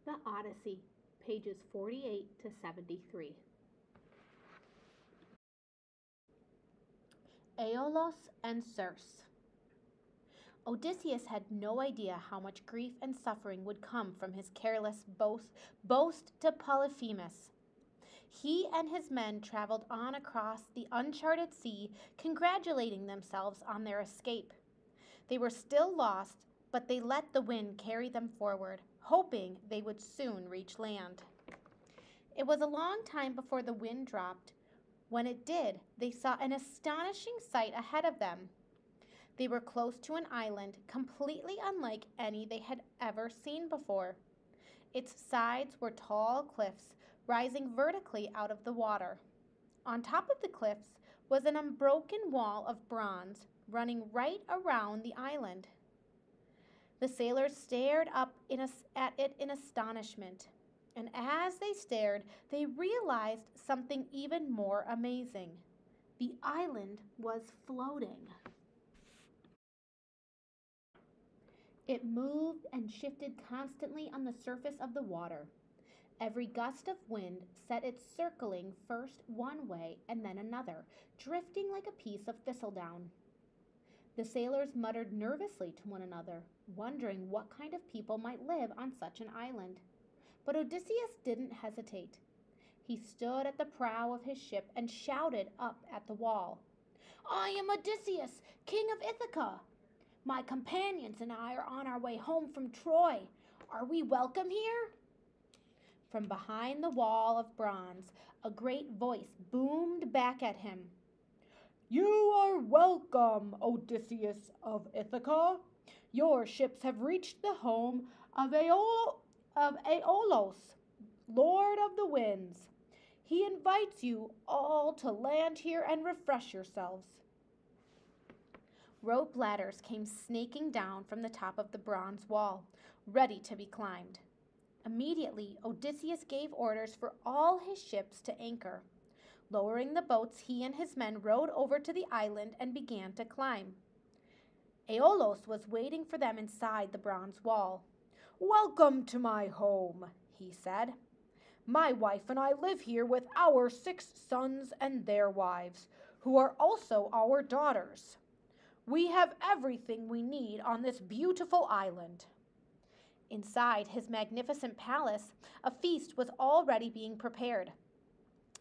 The Odyssey, pages 48 to 73. Aeolus and Circe. Odysseus had no idea how much grief and suffering would come from his careless boast to Polyphemus. He and his men traveled on across the uncharted sea, congratulating themselves on their escape. They were still lost, but they let the wind carry them forward, hoping they would soon reach land. It was a long time before the wind dropped. When it did, they saw an astonishing sight ahead of them. They were close to an island completely unlike any they had ever seen before. Its sides were tall cliffs rising vertically out of the water. On top of the cliffs was an unbroken wall of bronze running right around the island. The sailors stared up at it in astonishment, and as they stared, they realized something even more amazing. The island was floating. It moved and shifted constantly on the surface of the water. Every gust of wind set it circling first one way and then another, drifting like a piece of thistledown. The sailors muttered nervously to one another, wondering what kind of people might live on such an island. But Odysseus didn't hesitate. He stood at the prow of his ship and shouted up at the wall, "I am Odysseus, king of Ithaca. My companions and I are on our way home from Troy. Are we welcome here?" From behind the wall of bronze, a great voice boomed back at him. "You are welcome, Odysseus of Ithaca. Your ships have reached the home of Aeolus, Lord of the Winds. He invites you all to land here and refresh yourselves." Rope ladders came snaking down from the top of the bronze wall, ready to be climbed. Immediately, Odysseus gave orders for all his ships to anchor. Lowering the boats, he and his men rowed over to the island and began to climb. Aeolus was waiting for them inside the bronze wall. "Welcome to my home," he said. "My wife and I live here with our 6 sons and their wives, who are also our daughters. We have everything we need on this beautiful island." Inside his magnificent palace, a feast was already being prepared.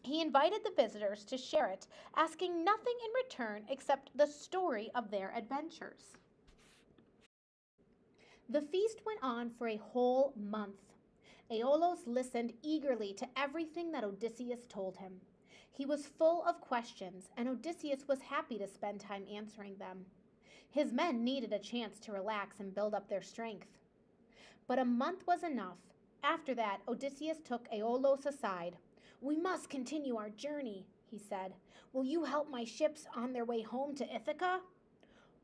He invited the visitors to share it, asking nothing in return except the story of their adventures. The feast went on for a whole month. Aeolus listened eagerly to everything that Odysseus told him. He was full of questions, and Odysseus was happy to spend time answering them. His men needed a chance to relax and build up their strength. But a month was enough. After that, Odysseus took Aeolus aside. "We must continue our journey," he said. "Will you help my ships on their way home to Ithaca?"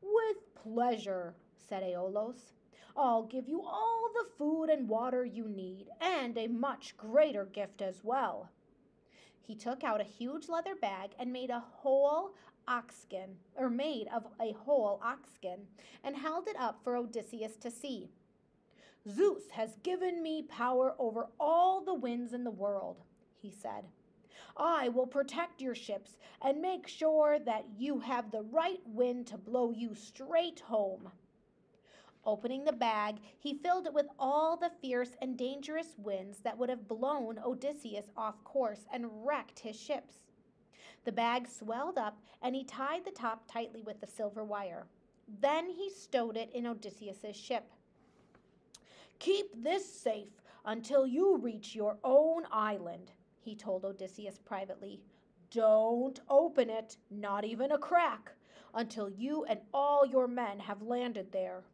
"With pleasure," said Aeolus. "I'll give you all the food and water you need, and a much greater gift as well." He took out a huge leather bag and made of a whole oxskin, and held it up for Odysseus to see. "Zeus has given me power over all the winds in the world," he said. "I will protect your ships and make sure that you have the right wind to blow you straight home." Opening the bag, he filled it with all the fierce and dangerous winds that would have blown Odysseus off course and wrecked his ships. The bag swelled up, and he tied the top tightly with the silver wire. Then he stowed it in Odysseus's ship. "Keep this safe until you reach your own island," he told Odysseus privately. "Don't open it, not even a crack, until you and all your men have landed there."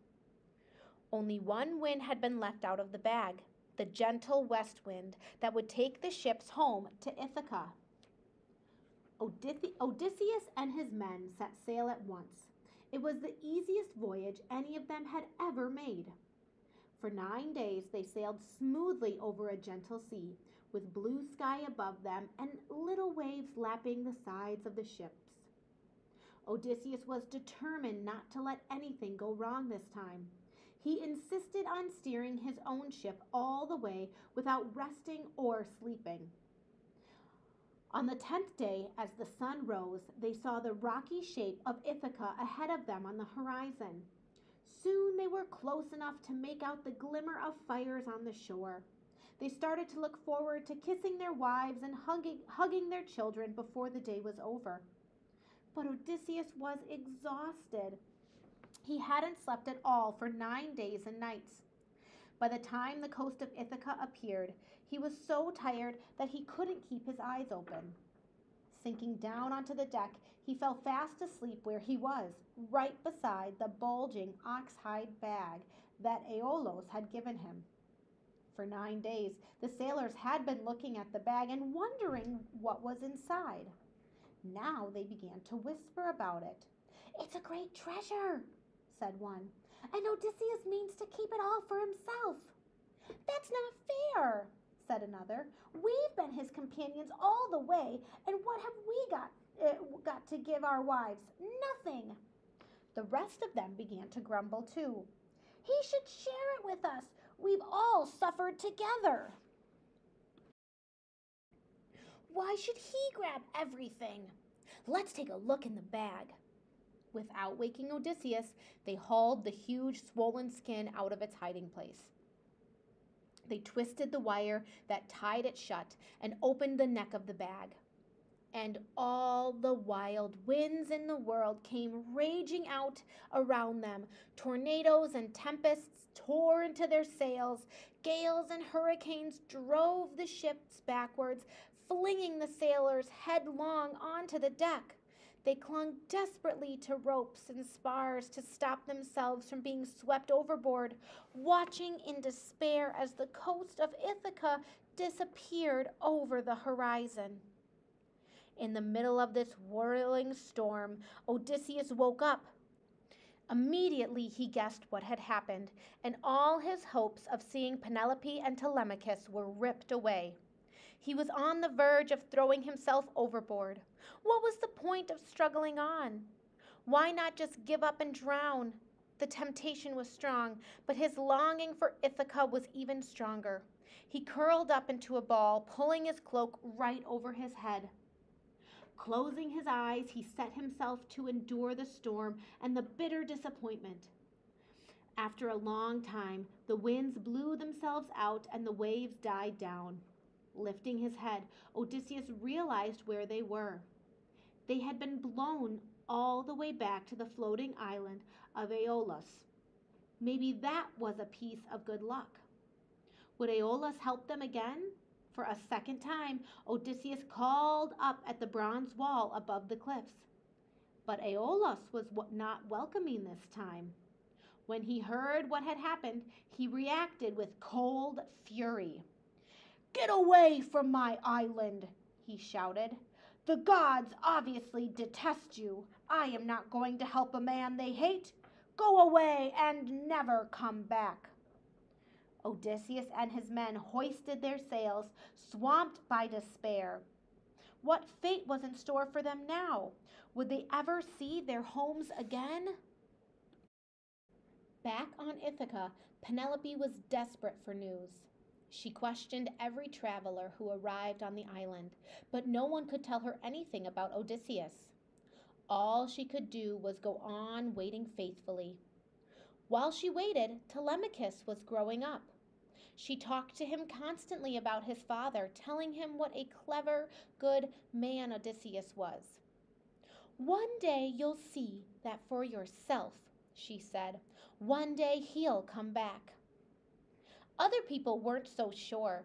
Only one wind had been left out of the bag, the gentle west wind that would take the ships home to Ithaca. Odysseus and his men set sail at once. It was the easiest voyage any of them had ever made. For 9 days they sailed smoothly over a gentle sea, with blue sky above them and little waves lapping the sides of the ships. Odysseus was determined not to let anything go wrong this time. He insisted on steering his own ship all the way without resting or sleeping. On the 10th day, as the sun rose, they saw the rocky shape of Ithaca ahead of them on the horizon. Soon they were close enough to make out the glimmer of fires on the shore. They started to look forward to kissing their wives and hugging their children before the day was over. But Odysseus was exhausted. He hadn't slept at all for 9 days and nights. By the time the coast of Ithaca appeared, he was so tired that he couldn't keep his eyes open. Sinking down onto the deck, he fell fast asleep where he was, right beside the bulging oxhide bag that Aeolus had given him. For 9 days, the sailors had been looking at the bag and wondering what was inside. Now they began to whisper about it. "It's a great treasure," said one, "and Odysseus means to keep it all for himself." "That's not fair," said another. "We've been his companions all the way, and what have we got to give our wives? Nothing." The rest of them began to grumble too. "He should share it with us. We've all suffered together." "Why should he grab everything? Let's take a look in the bag." Without waking Odysseus, they hauled the huge swollen skin out of its hiding place. They twisted the wire that tied it shut and opened the neck of the bag. And all the wild winds in the world came raging out around them. Tornadoes and tempests tore into their sails. Gales and hurricanes drove the ships backwards, flinging the sailors headlong onto the deck. They clung desperately to ropes and spars to stop themselves from being swept overboard, watching in despair as the coast of Ithaca disappeared over the horizon. In the middle of this whirling storm, Odysseus woke up. Immediately he guessed what had happened, and all his hopes of seeing Penelope and Telemachus were ripped away. He was on the verge of throwing himself overboard. What was the point of struggling on? Why not just give up and drown? The temptation was strong, but his longing for Ithaca was even stronger. He curled up into a ball, pulling his cloak right over his head. Closing his eyes, he set himself to endure the storm and the bitter disappointment. After a long time, the winds blew themselves out and the waves died down. Lifting his head, Odysseus realized where they were. They had been blown all the way back to the floating island of Aeolus. Maybe that was a piece of good luck. Would Aeolus help them again? For a second time, Odysseus called up at the bronze wall above the cliffs. But Aeolus was not welcoming this time. When he heard what had happened, he reacted with cold fury. "Get away from my island," he shouted. "The gods obviously detest you. I am not going to help a man they hate. Go away and never come back." Odysseus and his men hoisted their sails, swamped by despair. What fate was in store for them now? Would they ever see their homes again? Back on Ithaca, Penelope was desperate for news. She questioned every traveler who arrived on the island, but no one could tell her anything about Odysseus. All she could do was go on waiting faithfully. While she waited, Telemachus was growing up. She talked to him constantly about his father, telling him what a clever, good man Odysseus was. "One day you'll see that for yourself," she said. "One day he'll come back." Other people weren't so sure.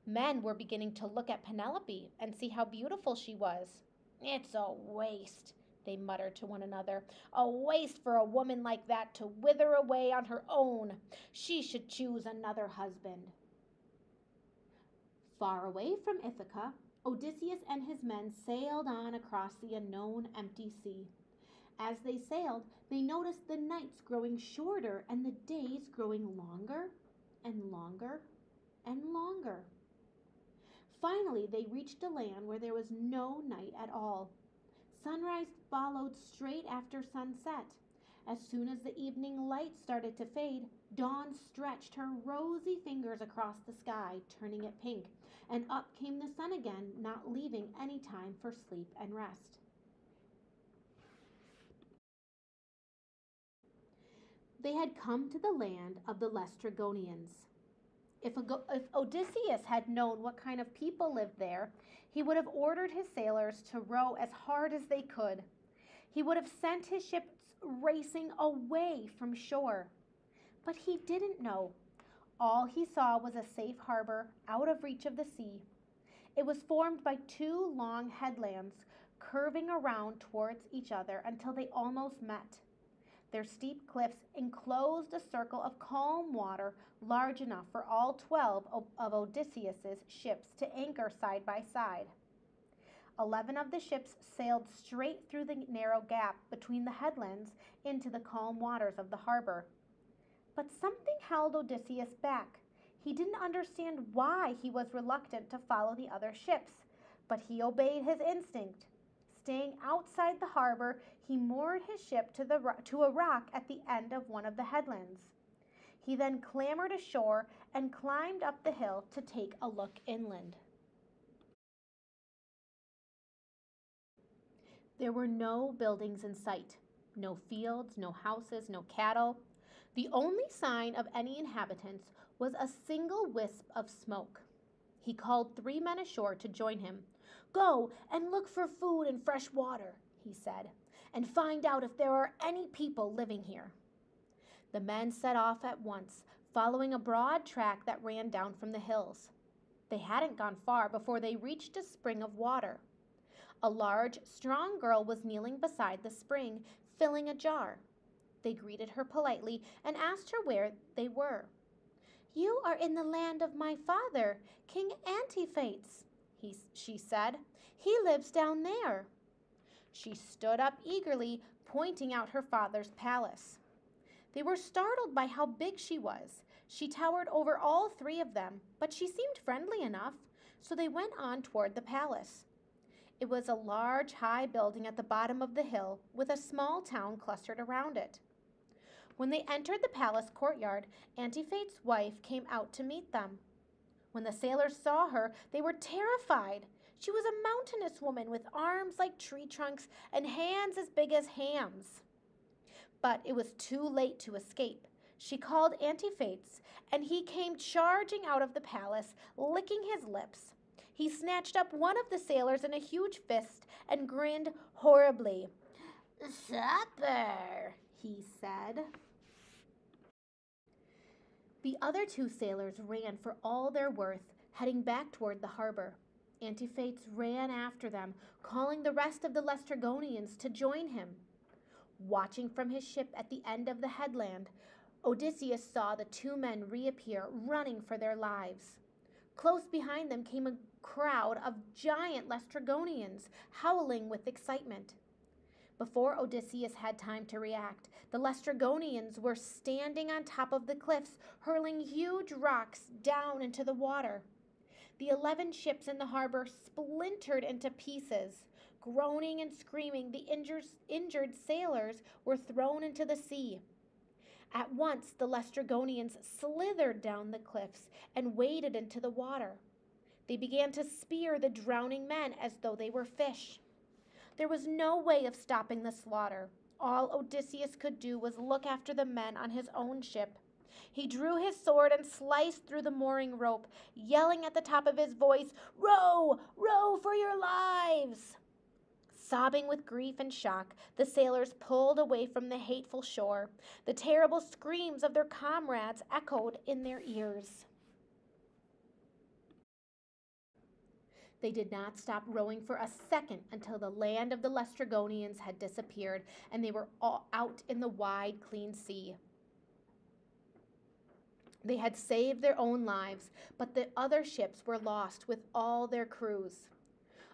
Men were beginning to look at Penelope and see how beautiful she was. "It's a waste," they muttered to one another. "A waste for a woman like that to wither away on her own. She should choose another husband." Far away from Ithaca, Odysseus and his men sailed on across the unknown empty sea. As they sailed, they noticed the nights growing shorter and the days growing longer and longer and longer. Finally, they reached a land where there was no night at all. Sunrise followed straight after sunset. As soon as the evening light started to fade, Dawn stretched her rosy fingers across the sky, turning it pink, and up came the sun again, not leaving any time for sleep and rest. They had come to the land of the Lestrygonians. If Odysseus had known what kind of people lived there, he would have ordered his sailors to row as hard as they could. He would have sent his ships racing away from shore. But he didn't know. All he saw was a safe harbor out of reach of the sea. It was formed by two long headlands curving around towards each other until they almost met. Their steep cliffs enclosed a circle of calm water large enough for all 12 of Odysseus's ships to anchor side by side. 11 of the ships sailed straight through the narrow gap between the headlands into the calm waters of the harbor. But something held Odysseus back. He didn't understand why he was reluctant to follow the other ships, but he obeyed his instinct. Staying outside the harbor, he moored his ship to a rock at the end of one of the headlands. He then clambered ashore and climbed up the hill to take a look inland. There were no buildings in sight, no fields, no houses, no cattle. The only sign of any inhabitants was a single wisp of smoke. He called 3 men ashore to join him. "Go and look for food and fresh water," he said, "and find out if there are any people living here." The men set off at once, following a broad track that ran down from the hills. They hadn't gone far before they reached a spring of water. A large, strong girl was kneeling beside the spring, filling a jar. They greeted her politely and asked her where they were. "You are in the land of my father, King Antiphates," she said. "He lives down there." She stood up eagerly, pointing out her father's palace. They were startled by how big she was. She towered over all 3 of them, but she seemed friendly enough, so they went on toward the palace. It was a large, high building at the bottom of the hill, with a small town clustered around it. When they entered the palace courtyard, Antiphate's wife came out to meet them. When the sailors saw her, they were terrified. She was a mountainous woman with arms like tree trunks and hands as big as hams. But it was too late to escape. She called Antiphates, and he came charging out of the palace, licking his lips. He snatched up one of the sailors in a huge fist and grinned horribly. "Supper," he said. The other 2 sailors ran for all their worth, heading back toward the harbor. Antiphates ran after them, calling the rest of the Lestrygonians to join him. Watching from his ship at the end of the headland, Odysseus saw the 2 men reappear, running for their lives. Close behind them came a crowd of giant Lestrygonians, howling with excitement. Before Odysseus had time to react, the Lestrygonians were standing on top of the cliffs, hurling huge rocks down into the water. The 11 ships in the harbor splintered into pieces. Groaning and screaming, the injured sailors were thrown into the sea. At once, the Lestrygonians slithered down the cliffs and waded into the water. They began to spear the drowning men as though they were fish. There was no way of stopping the slaughter. All Odysseus could do was look after the men on his own ship. He drew his sword and sliced through the mooring rope, yelling at the top of his voice, "Row! Row for your lives!" Sobbing with grief and shock, the sailors pulled away from the hateful shore. The terrible screams of their comrades echoed in their ears. They did not stop rowing for a second until the land of the Lestrygonians had disappeared and they were all out in the wide, clean sea. They had saved their own lives, but the other ships were lost with all their crews.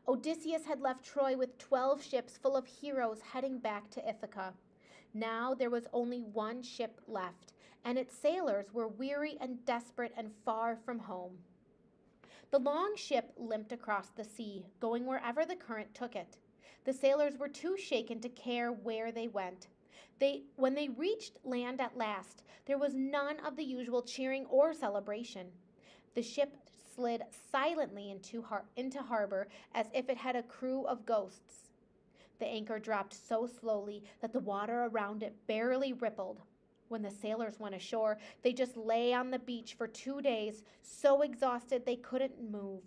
Odysseus had left Troy with 12 ships full of heroes heading back to Ithaca. Now there was only one ship left, and its sailors were weary and desperate and far from home. The long ship limped across the sea, going wherever the current took it. The sailors were too shaken to care where they went. When they reached land at last, there was none of the usual cheering or celebration. The ship slid silently into harbor as if it had a crew of ghosts. The anchor dropped so slowly that the water around it barely rippled. When the sailors went ashore, they just lay on the beach for 2 days, so exhausted they couldn't move.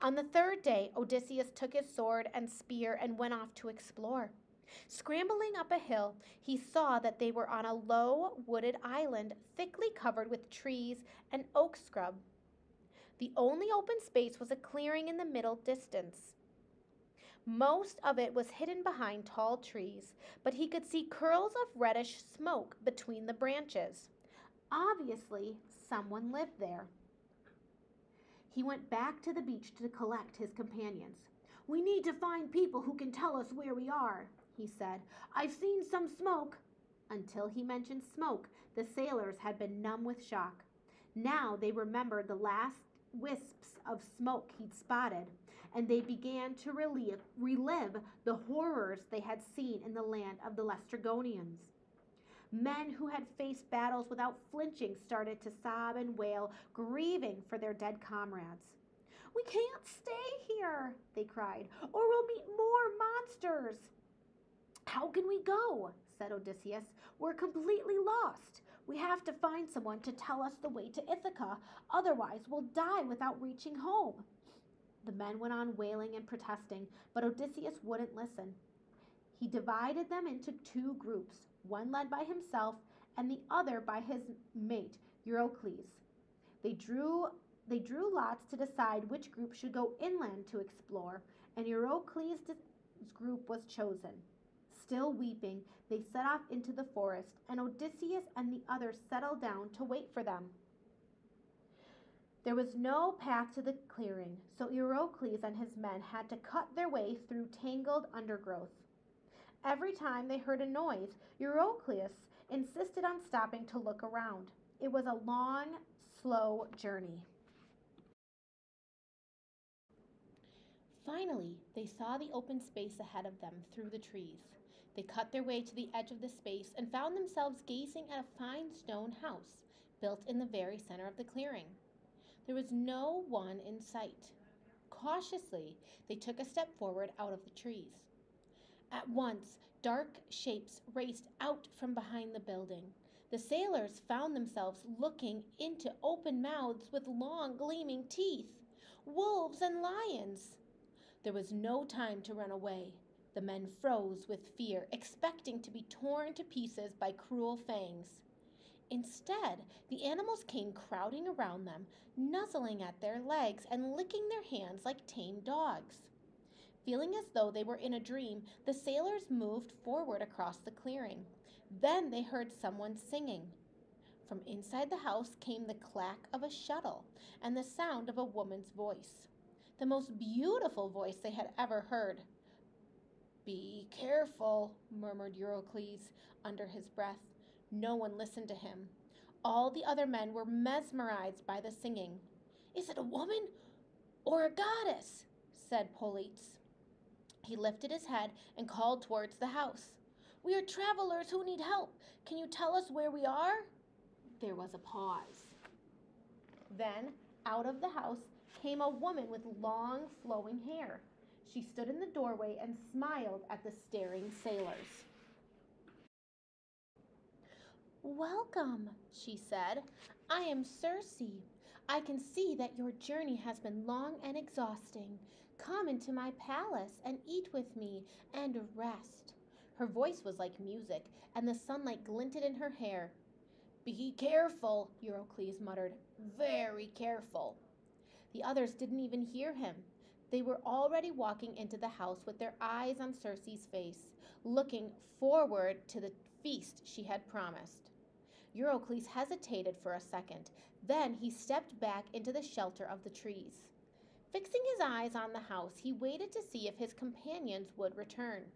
On the third day, Odysseus took his sword and spear and went off to explore. Scrambling up a hill, he saw that they were on a low, wooded island thickly covered with trees and oak scrub. The only open space was a clearing in the middle distance. Most of it was hidden behind tall trees, but he could see curls of reddish smoke between the branches. Obviously, someone lived there. He went back to the beach to collect his companions. "We need to find people who can tell us where we are," he said. "I've seen some smoke." Until he mentioned smoke, the sailors had been numb with shock. Now they remembered the last wisps of smoke he'd spotted, and they began to relive the horrors they had seen in the land of the Laestrygonians. Men who had faced battles without flinching started to sob and wail, grieving for their dead comrades. "We can't stay here," they cried, "or we'll meet more monsters." "How can we go?" said Odysseus. "We're completely lost. We have to find someone to tell us the way to Ithaca, otherwise we'll die without reaching home." The men went on wailing and protesting, but Odysseus wouldn't listen. He divided them into 2 groups, one led by himself and the other by his mate, Eurycles. They drew lots to decide which group should go inland to explore, and Eurycles' group was chosen. Still weeping, they set off into the forest, and Odysseus and the others settled down to wait for them. There was no path to the clearing, so Eurycles and his men had to cut their way through tangled undergrowth. Every time they heard a noise, Eurycles insisted on stopping to look around. It was a long, slow journey. Finally, they saw the open space ahead of them through the trees. They cut their way to the edge of the space and found themselves gazing at a fine stone house built in the very center of the clearing. There was no one in sight. Cautiously, they took a step forward out of the trees. At once, dark shapes raced out from behind the building. The sailors found themselves looking into open mouths with long, gleaming teeth. Wolves and lions! There was no time to run away. The men froze with fear, expecting to be torn to pieces by cruel fangs. Instead, the animals came crowding around them, nuzzling at their legs and licking their hands like tame dogs. Feeling as though they were in a dream, the sailors moved forward across the clearing. Then they heard someone singing. From inside the house came the clack of a shuttle and the sound of a woman's voice. The most beautiful voice they had ever heard. "Be careful," murmured Eurycles under his breath. No one listened to him. All the other men were mesmerized by the singing. "Is it a woman or a goddess?" said Polites. He lifted his head and called towards the house. "We are travelers who need help. Can you tell us where we are?" There was a pause. Then, out of the house came a woman with long, flowing hair. She stood in the doorway and smiled at the staring sailors. "Welcome," she said. "I am Circe. I can see that your journey has been long and exhausting. Come into my palace and eat with me and rest." Her voice was like music, and the sunlight glinted in her hair. "Be careful," Eurycles muttered. "Very careful." The others didn't even hear him. They were already walking into the house with their eyes on Circe's face, looking forward to the feast she had promised. Eurycles hesitated for a second. Then he stepped back into the shelter of the trees. Fixing his eyes on the house, he waited to see if his companions would return.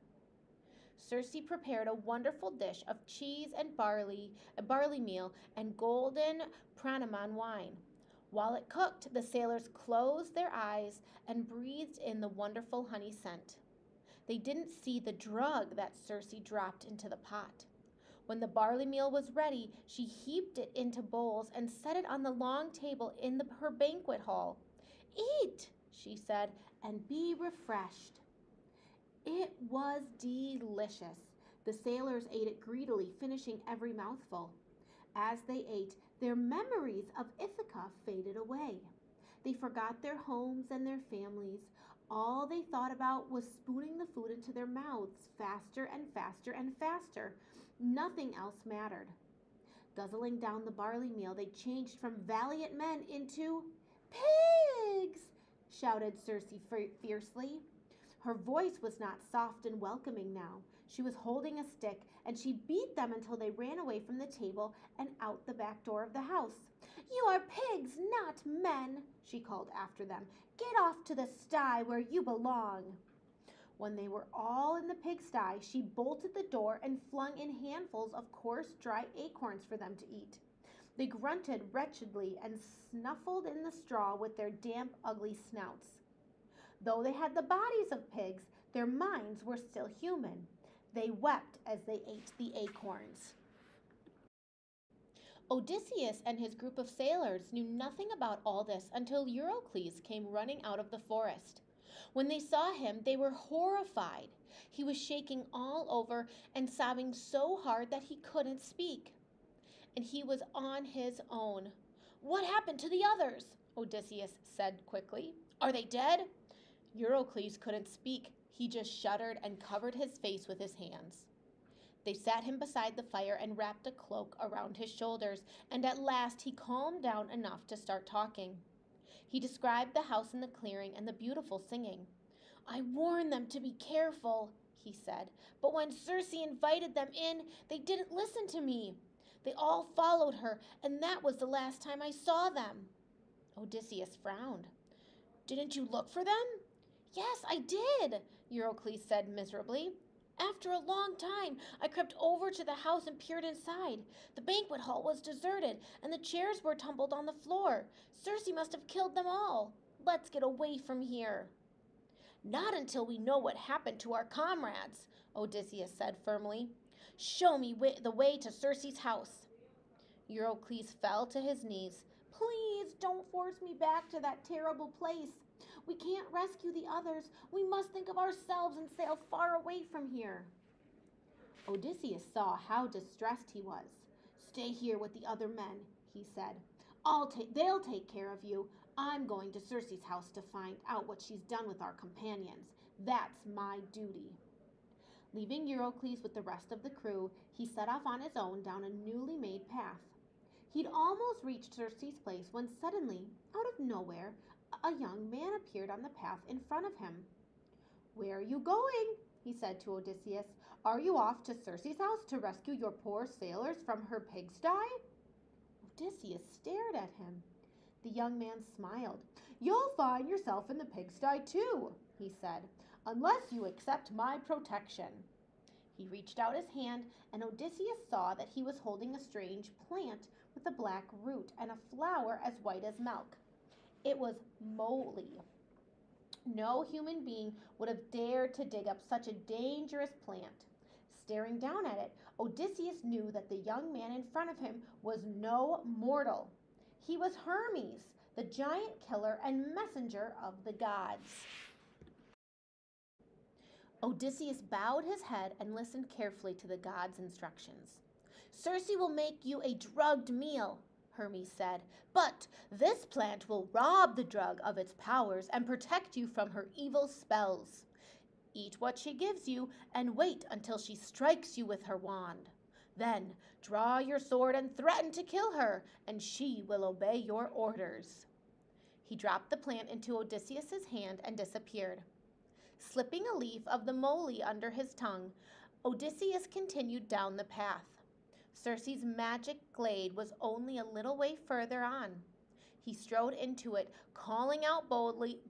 Circe prepared a wonderful dish of cheese and barley meal and golden Pranamon wine. While it cooked, the sailors closed their eyes and breathed in the wonderful honey scent. They didn't see the drug that Circe dropped into the pot. When the barley meal was ready, she heaped it into bowls and set it on the long table in her banquet hall. "Eat," she said, "and be refreshed." It was delicious. The sailors ate it greedily, finishing every mouthful. As they ate, their memories of Ithaca faded away. They forgot their homes and their families. All they thought about was spooning the food into their mouths faster and faster and faster. Nothing else mattered. Guzzling down the barley meal, they changed from valiant men into pigs, shouted Circe fiercely. Her voice was not soft and welcoming now. She was holding a stick, and she beat them until they ran away from the table and out the back door of the house. "You are pigs, not men," she called after them. "Get off to the sty where you belong." When they were all in the pigsty, she bolted the door and flung in handfuls of coarse, dry acorns for them to eat. They grunted wretchedly and snuffled in the straw with their damp, ugly snouts. Though they had the bodies of pigs, their minds were still human. They wept as they ate the acorns. Odysseus and his group of sailors knew nothing about all this until Eurycles came running out of the forest. When they saw him, they were horrified. He was shaking all over and sobbing so hard that he couldn't speak. And he was on his own. "What happened to the others?" Odysseus said quickly. "Are they dead?" Eurycles couldn't speak. He just shuddered and covered his face with his hands. They sat him beside the fire and wrapped a cloak around his shoulders, and at last he calmed down enough to start talking. He described the house in the clearing and the beautiful singing. "I warned them to be careful," he said, "but when Circe invited them in, they didn't listen to me. They all followed her, and that was the last time I saw them." Odysseus frowned. "Didn't you look for them?" "Yes, I did," Eurycles said miserably. "After a long time, I crept over to the house and peered inside. The banquet hall was deserted, and the chairs were tumbled on the floor. Circe must have killed them all. Let's get away from here." "Not until we know what happened to our comrades," Odysseus said firmly. "Show me the way to Circe's house." Eurycles fell to his knees. "Please don't force me back to that terrible place. We can't rescue the others. We must think of ourselves and sail far away from here." Odysseus saw how distressed he was. "Stay here with the other men," he said. They'll take care of you. I'm going to Circe's house to find out what she's done with our companions. That's my duty." Leaving Eurycles with the rest of the crew, he set off on his own down a newly made path. He'd almost reached Circe's place when suddenly, out of nowhere, a young man appeared on the path in front of him. "Where are you going?" he said to Odysseus. "Are you off to Circe's house to rescue your poor sailors from her pigsty?" Odysseus stared at him. The young man smiled. "You'll find yourself in the pigsty too," he said, "unless you accept my protection." He reached out his hand, and Odysseus saw that he was holding a strange plant with a black root and a flower as white as milk. It was moly. No human being would have dared to dig up such a dangerous plant. Staring down at it, Odysseus knew that the young man in front of him was no mortal. He was Hermes, the giant killer and messenger of the gods. Odysseus bowed his head and listened carefully to the god's instructions. "Circe will make you a drugged meal," Hermes said, "but this plant will rob the drug of its powers and protect you from her evil spells. Eat what she gives you and wait until she strikes you with her wand. Then draw your sword and threaten to kill her, and she will obey your orders." He dropped the plant into Odysseus's hand and disappeared. Slipping a leaf of the moly under his tongue, Odysseus continued down the path. Circe's magic glade was only a little way further on. He strode into it, calling out boldly,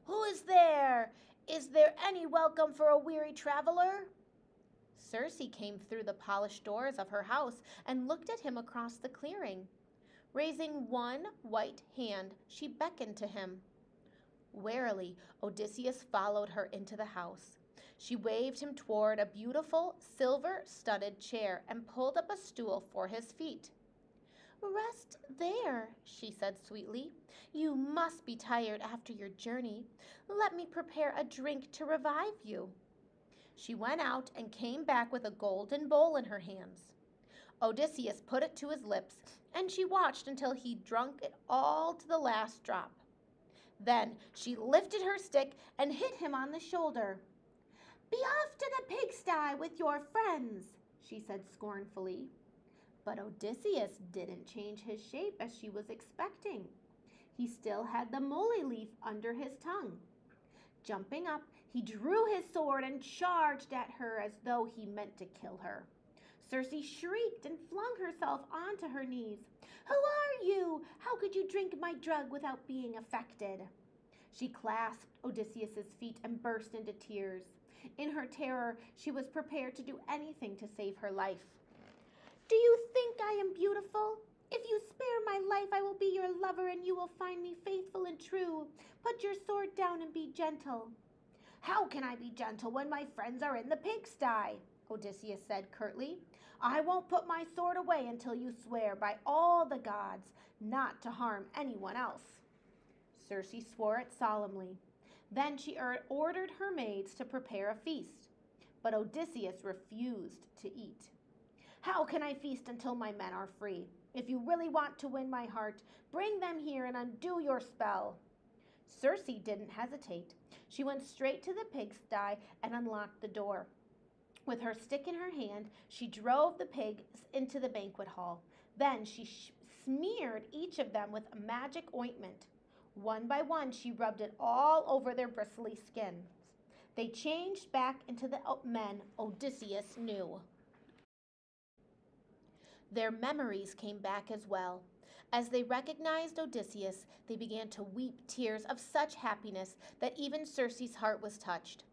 "Who is there? Is there any welcome for a weary traveler?" Circe came through the polished doors of her house and looked at him across the clearing. Raising one white hand, she beckoned to him. Warily, Odysseus followed her into the house. She waved him toward a beautiful silver-studded chair and pulled up a stool for his feet. "Rest there," she said sweetly. "You must be tired after your journey. Let me prepare a drink to revive you." She went out and came back with a golden bowl in her hands. Odysseus put it to his lips, and she watched until he drank it all to the last drop. Then she lifted her stick and hit him on the shoulder. "Be off to the pigsty with your friends," she said scornfully. But Odysseus didn't change his shape as she was expecting. He still had the moly leaf under his tongue. Jumping up, he drew his sword and charged at her as though he meant to kill her. Circe shrieked and flung herself onto her knees. "Who are you? How could you drink my drug without being affected?" She clasped Odysseus's feet and burst into tears. In her terror, she was prepared to do anything to save her life. "Do you think I am beautiful? If you spare my life, I will be your lover and you will find me faithful and true. Put your sword down and be gentle." "How can I be gentle when my friends are in the pigsty?" Odysseus said curtly. "I won't put my sword away until you swear by all the gods not to harm anyone else." Circe swore it solemnly. Then she ordered her maids to prepare a feast. But Odysseus refused to eat. "How can I feast until my men are free? If you really want to win my heart, bring them here and undo your spell." Circe didn't hesitate. She went straight to the pigsty and unlocked the door. With her stick in her hand, she drove the pigs into the banquet hall. Then she smeared each of them with a magic ointment. One by one, she rubbed it all over their bristly skins. They changed back into the men Odysseus knew. Their memories came back as well. As they recognized Odysseus, they began to weep tears of such happiness that even Circe's heart was touched.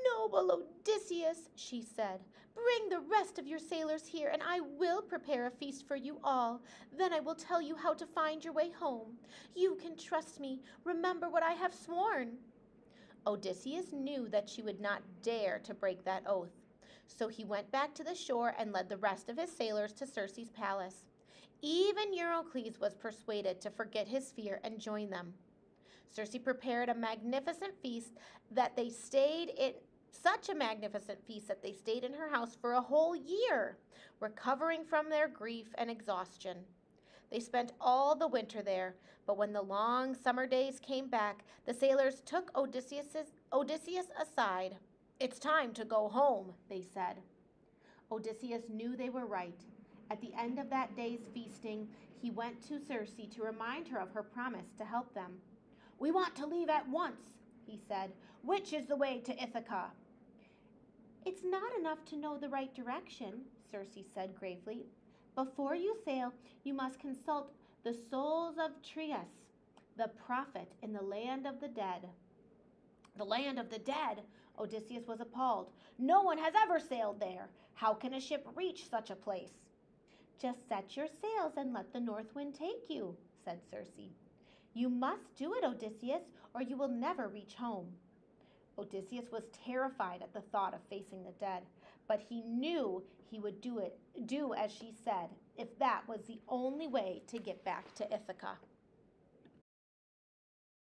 "Noble Odysseus," she said, "bring the rest of your sailors here, and I will prepare a feast for you all. Then I will tell you how to find your way home. You can trust me. Remember what I have sworn." Odysseus knew that she would not dare to break that oath. So he went back to the shore and led the rest of his sailors to Circe's palace. Even Eurycles was persuaded to forget his fear and join them. Circe prepared a magnificent feast that they stayed in her house for a whole year, recovering from their grief and exhaustion. They spent all the winter there, but when the long summer days came back, the sailors took Odysseus aside. "It's time to go home," they said. Odysseus knew they were right. At the end of that day's feasting, he went to Circe to remind her of her promise to help them. "We want to leave at once," he said. "Which is the way to Ithaca?" "It's not enough to know the right direction," Circe said gravely. "Before you sail, you must consult the souls of Trias, the prophet in the land of the dead." "The land of the dead?" Odysseus was appalled. "No one has ever sailed there. How can a ship reach such a place?" "Just set your sails and let the north wind take you," said Circe. "You must do it, Odysseus, or you will never reach home." Odysseus was terrified at the thought of facing the dead, but he knew he would do as she said, if that was the only way to get back to Ithaca.